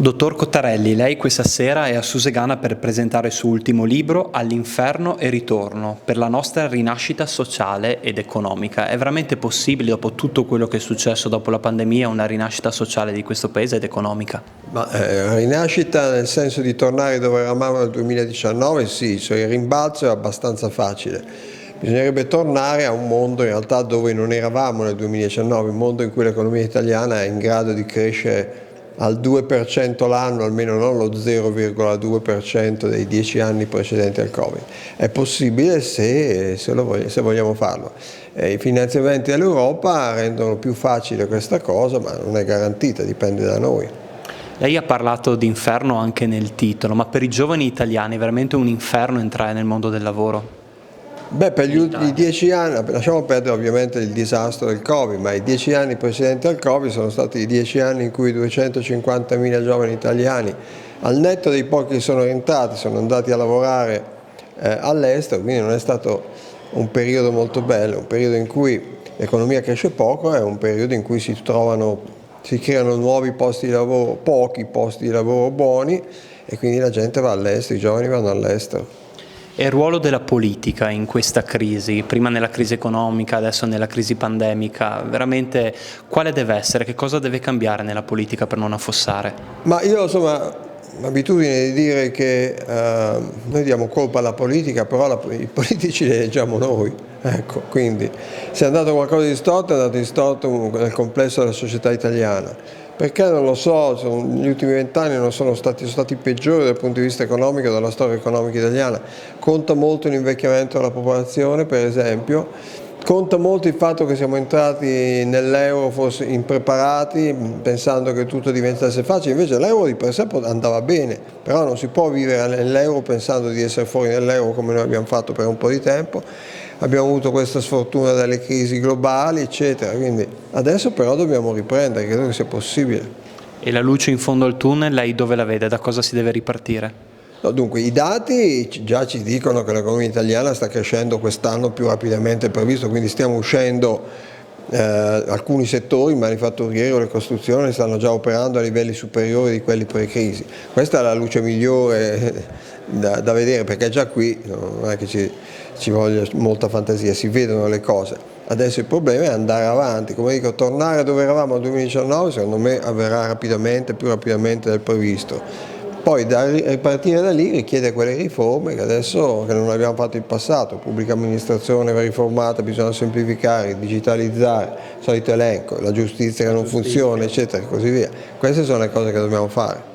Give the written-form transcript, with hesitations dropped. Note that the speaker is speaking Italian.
Dottor Cottarelli, lei questa sera è a Susegana per presentare il suo ultimo libro, All'inferno e ritorno, per la nostra rinascita sociale ed economica. È veramente possibile, dopo tutto quello che è successo dopo la pandemia, una rinascita sociale di questo paese ed economica? La rinascita nel senso di tornare dove eravamo nel 2019, sì, cioè il rimbalzo è abbastanza facile. Bisognerebbe tornare a un mondo in realtà dove non eravamo nel 2019, un mondo in cui l'economia italiana è in grado di crescere al 2% l'anno, almeno non lo 0,2% dei 10 anni precedenti al Covid. È possibile se vogliamo farlo. I finanziamenti dell'Europa rendono più facile questa cosa, ma non è garantita, dipende da noi. Lei ha parlato di inferno anche nel titolo, ma per i giovani italiani è veramente un inferno entrare nel mondo del lavoro? Per gli ultimi 10 anni, lasciamo perdere ovviamente il disastro del Covid, ma i 10 anni precedenti al Covid sono stati i 10 anni in cui 250.000 giovani italiani, al netto dei pochi che sono rientrati, sono andati a lavorare all'estero, quindi non è stato un periodo molto bello, un periodo in cui l'economia cresce poco, è un periodo in cui si creano nuovi posti di lavoro, pochi posti di lavoro buoni, e quindi la gente va all'estero, i giovani vanno all'estero. E il ruolo della politica in questa crisi, prima nella crisi economica, adesso nella crisi pandemica, veramente quale deve essere, che cosa deve cambiare nella politica per non affossare? Ma io insomma ho l'abitudine di dire che noi diamo colpa alla politica, però i politici li eleggiamo noi, ecco, quindi se è andato qualcosa di storto è andato di storto nel complesso della società italiana. Perché non lo so, gli ultimi 20 anni sono stati peggiori dal punto di vista economico, dalla storia economica italiana. Conta molto l'invecchiamento della popolazione, per esempio, conta molto il fatto che siamo entrati nell'euro forse impreparati, pensando che tutto diventasse facile, invece l'euro di per sé andava bene, però non si può vivere nell'euro pensando di essere fuori dall'euro come noi abbiamo fatto per un po' di tempo. Abbiamo avuto questa sfortuna dalle crisi globali, eccetera, quindi adesso però dobbiamo riprendere, credo che sia possibile. E la luce in fondo al tunnel, lei dove la vede? Da cosa si deve ripartire? No, dunque, i dati già ci dicono che l'economia italiana sta crescendo quest'anno più rapidamente del previsto, quindi stiamo uscendo, alcuni settori, il manifatturiero, le costruzioni, stanno già operando a livelli superiori di quelli pre-crisi. Questa è la luce migliore da vedere, perché già qui non è che ci voglia molta fantasia, si vedono le cose. Adesso il problema è andare avanti, come dico, tornare dove eravamo nel 2019 secondo me avverrà rapidamente, più rapidamente del previsto. Poi ripartire da lì richiede quelle riforme che non abbiamo fatto in passato, pubblica amministrazione va riformata, bisogna semplificare, digitalizzare, solito elenco, la giustizia che non funziona, eccetera, e così via. Queste sono le cose che dobbiamo fare.